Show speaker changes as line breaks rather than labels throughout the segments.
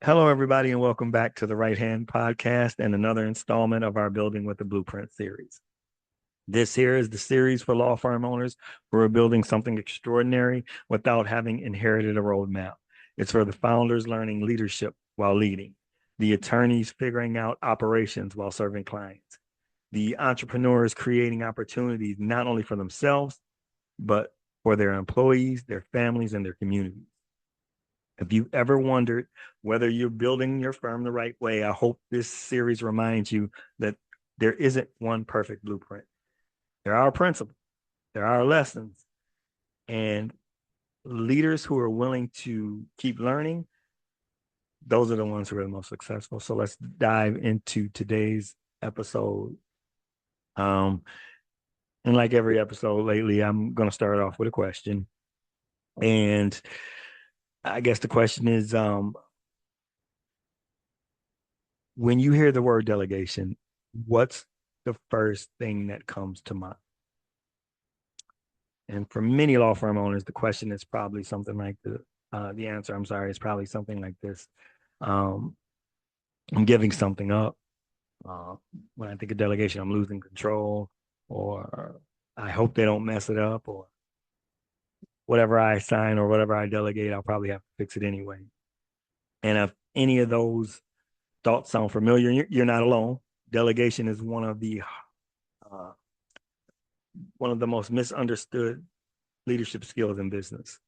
Hello, everybody, and welcome back to the Right Hand Podcast and another installment of our Building with the Blueprint series. This here is the series for law firm owners who are building something extraordinary without having inherited a roadmap. It's for the founders learning leadership while leading, the attorneys figuring out operations while serving clients, the entrepreneurs creating opportunities not only for themselves, but for their employees, their families, and their communities. If you've ever wondered whether you're building your firm the right way, I hope this series reminds you that there isn't one perfect blueprint. There are principles, there are lessons, and leaders who are willing to keep learning, those are the ones who are the most successful. So let's dive into today's episode. Um, and like every episode lately, I'm going to start off with a question. And I guess the question is when you hear the word delegation, what's the first thing that comes to mind? And for many law firm owners, the question is probably something like the answer, I'm sorry, is probably something like this. Um, I'm giving something up. Uh, when I think of delegation, I'm losing control, or I hope they don't mess it up, or whatever I assign or whatever I delegate, I'll probably have to fix it anyway. And if any of those thoughts sound familiar, you're not alone. Delegation is uh, one of the most misunderstood leadership skills in business.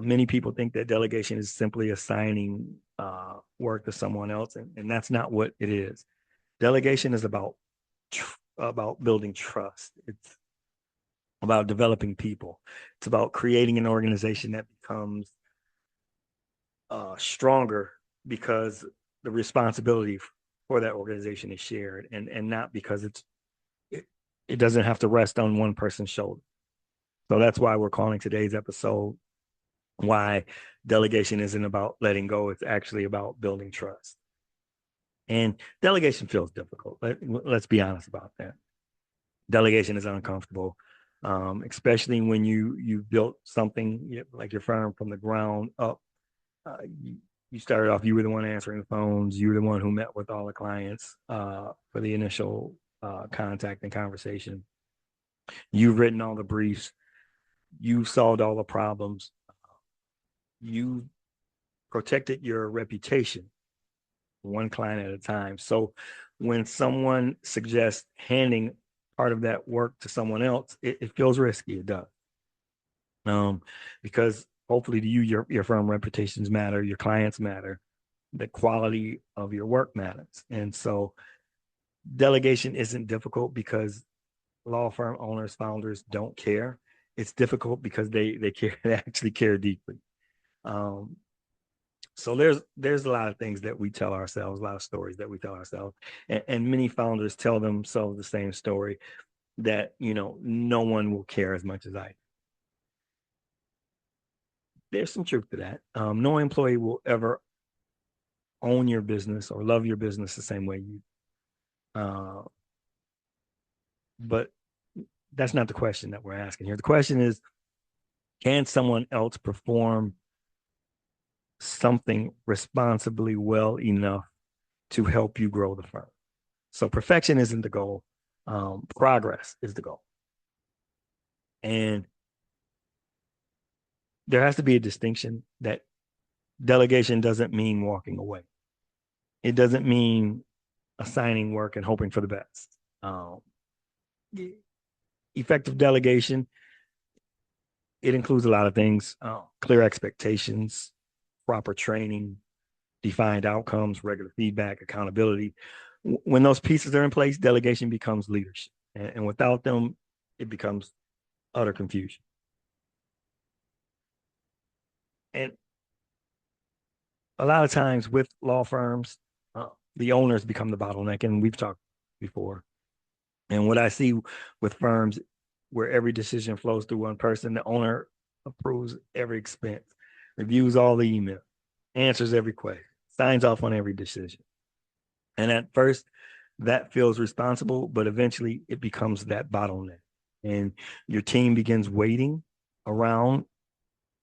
Many people think that delegation is simply assigning work to someone else, and that's not what it is. Delegation is about building trust. It's about developing people. It's about creating an organization that becomes stronger because the responsibility for that organization is shared, and not because it, it doesn't have to rest on one person's shoulder. So that's why we're calling today's episode why delegation isn't about letting go. It's actually about building trust. And delegation feels difficult. Let's be honest about that. Delegation is uncomfortable, especially when you built something like your firm from the ground up. You started off, you were the one answering the phones. You were the one who met with all the clients for the initial contact and conversation. You've written all the briefs. You've solved all the problems. You protected your reputation one client at a time. So when someone suggests handing part of that work to someone else, it feels risky. It does. Because hopefully to you, your firm reputations matter, your clients matter, the quality of your work matters. And so delegation isn't difficult because law firm owners, founders don't care. It's difficult because they care, they actually care deeply. Um, So there's a lot of things that we tell ourselves, a lot of stories that we tell ourselves, and many founders tell themselves the same story that no one will care as much as I. There's some truth to that. No employee will ever own your business or love your business the same way you. Uh, but that's not the question that we're asking here. The question is, can someone else perform something responsibly well enough to help you grow the firm? So perfection isn't the goal. Progress is the goal. And there has to be a distinction that delegation doesn't mean walking away. It doesn't mean assigning work and hoping for the best. Effective delegation, it includes a lot of things: clear expectations, proper training, defined outcomes, regular feedback, accountability. When those pieces are in place, delegation becomes leadership. And without them, it becomes utter confusion. And a lot of times with law firms, the owners become the bottleneck, and we've talked before. And what I see with firms where every decision flows through one person, the owner approves every expense, reviews all the email, answers every question, signs off on every decision. And at first, that feels responsible, but eventually it becomes that bottleneck. And your team begins waiting around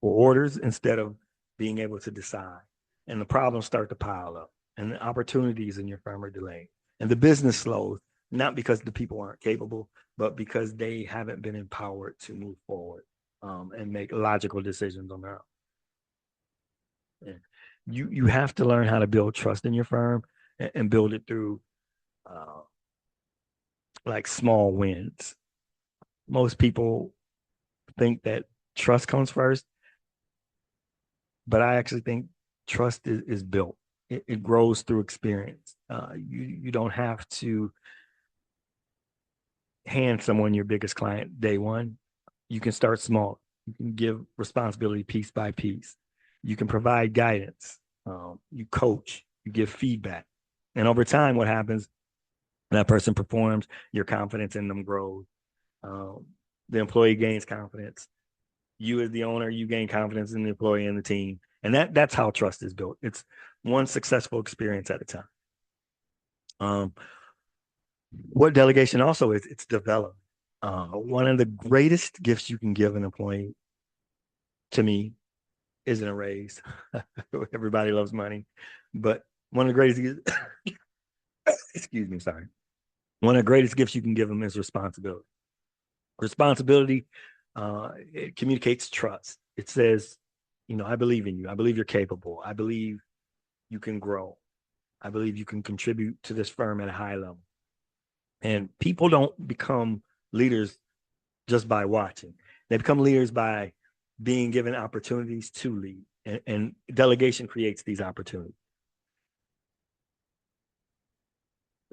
for orders instead of being able to decide. and the problems start to pile up, and the opportunities in your firm are delayed, and the business slows, not because the people aren't capable, but because they haven't been empowered to move forward and make logical decisions on their own. And you have to learn how to build trust in your firm and build it through uh, like small wins. Most people think that trust comes first, but I actually think trust is built. It grows through experience. You don't have to hand someone your biggest client day one. You can start small. You can give responsibility piece by piece. You can provide guidance. You coach. You give feedback. And over time, what happens? That person performs. Your confidence in them grows. Um, the employee gains confidence. You, as the owner, you gain confidence in the employee and the team, and that's how trust is built. It's one successful experience at a time. What delegation also is, it's development. One of the greatest gifts you can give an employee, to me, isn't a raise. Everybody loves money, but one of the greatest, excuse me, sorry. One of the greatest gifts you can give them is responsibility. Responsibility, it communicates trust. It says, I believe in you. I believe you're capable. I believe you can grow. I believe you can contribute to this firm at a high level. And people don't become leaders just by watching. They become leaders by being given opportunities to lead. And delegation creates these opportunities.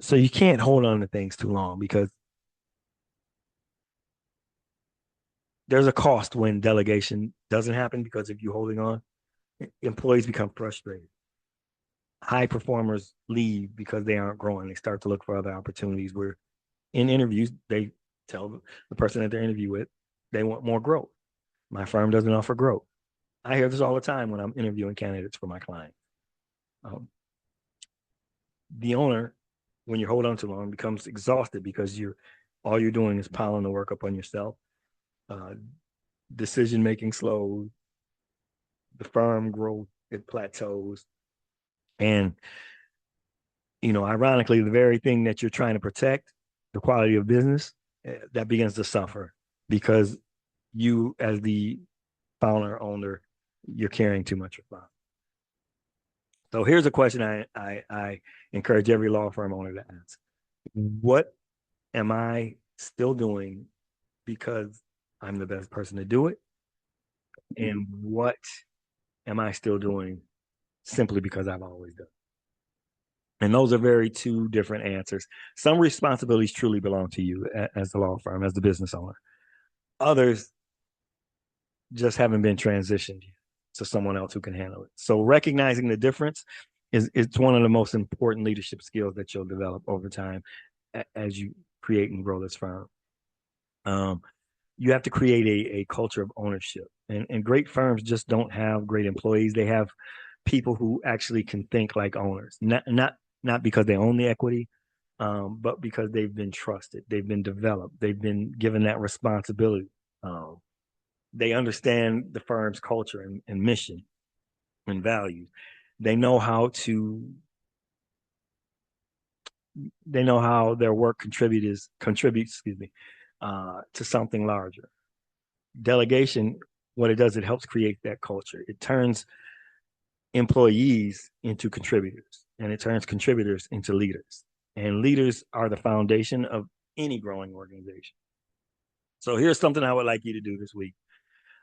So you can't hold on to things too long because there's a cost when delegation doesn't happen because of you holding on. Employees become frustrated. High performers leave because they aren't growing. They start to look for other opportunities where in interviews, they tell the person that they're interviewing with they want more growth. My firm doesn't offer growth. I hear this all the time when I'm interviewing candidates for my clients. Um, the owner, when you hold on too long, becomes exhausted because all you're doing is piling the work up on yourself. Uh, Decision making slows, the firm growth it plateaus, and ironically, the very thing that you're trying to protect, the quality of business, that begins to suffer because you, as the founder owner, you're carrying too much responsibility. So here's a question I encourage every law firm owner to ask: what am I still doing because I'm the best person to do it, and what am I still doing simply because I've always done it? And those are very two different answers. Some responsibilities truly belong to you as the law firm, as the business owner. Others just haven't been transitioned to someone else who can handle it. So recognizing the difference is it's one of the most important leadership skills that you'll develop over time as you create and grow this firm. You have to create a culture of ownership, and great firms just don't have great employees. They have people who actually can think like owners, not because they own the equity, but because they've been trusted, they've been developed, they've been given that responsibility. Um, they understand the firm's culture and mission and values. They know how to they know how their work contributes, to something larger. Delegation, what it does, it helps create that culture. It turns employees into contributors, and it turns contributors into leaders. And leaders are the foundation of any growing organization. So here's something I would like you to do this week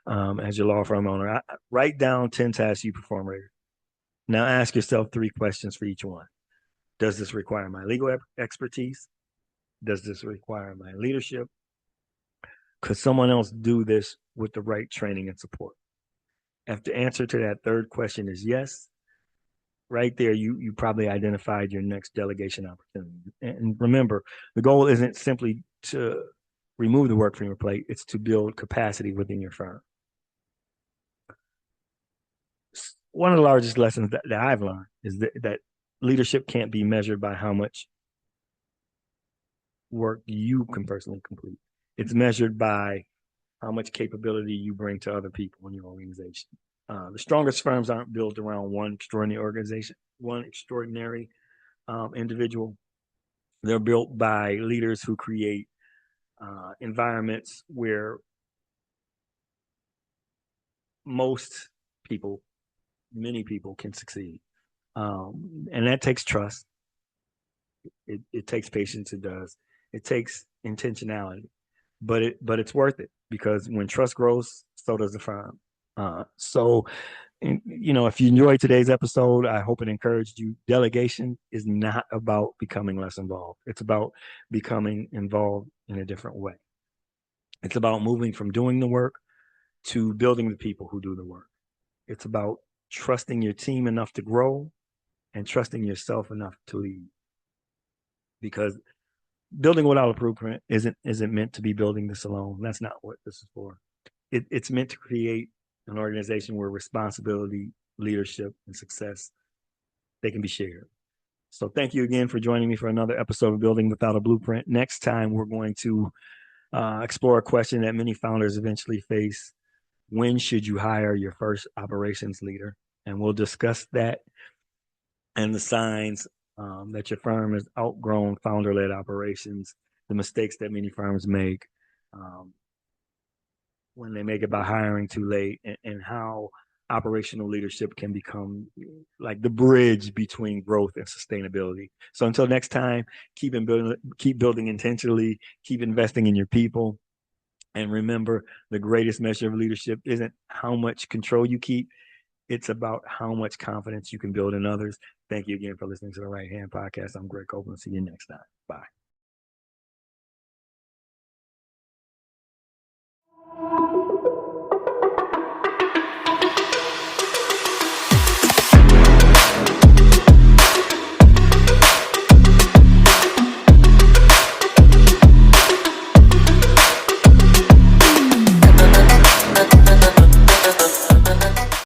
as your law firm owner. Write down 10 tasks you perform regularly. Now ask yourself 3 questions for each one. Does this require my legal expertise? Does this require my leadership? Could someone else do this with the right training and support? If the answer to that third question is yes, right there, you probably identified your next delegation opportunity. And remember, the goal isn't simply to remove the work from your plate, it's to build capacity within your firm. One of the largest lessons that I've learned is that leadership can't be measured by how much work you can personally complete. It's measured by how much capability you bring to other people in your organization. The strongest firms aren't built around one extraordinary organization, one extraordinary individual. They're built by leaders who create environments where most people, many people can succeed. And that takes trust. It takes patience. It does. It takes intentionality, but it's worth it because when trust grows, so does the firm. So, if you enjoyed today's episode, I hope it encouraged you. Delegation is not about becoming less involved. It's about becoming involved in a different way. It's about moving from doing the work to building the people who do the work. It's about trusting your team enough to grow and trusting yourself enough to lead. Because building without a blueprint isn't meant to be building this alone. That's not what this is for. It's meant to create an organization where responsibility, leadership, and success they can be shared. So thank you again for joining me for another episode of Building Without a Blueprint. Next time, we're going to explore a question that many founders eventually face. When should you hire your first operations leader? And we'll discuss that and the signs that your firm has outgrown founder-led operations, the mistakes that many firms make when they make it by hiring too late, and how operational leadership can become like the bridge between growth and sustainability. So until next time, keep building intentionally, keep investing in your people. And remember, the greatest measure of leadership isn't how much control you keep. It's about how much confidence you can build in others. Thank you again for listening to the Right Hand Podcast. I'm Greg Copeland. See you next time. Bye.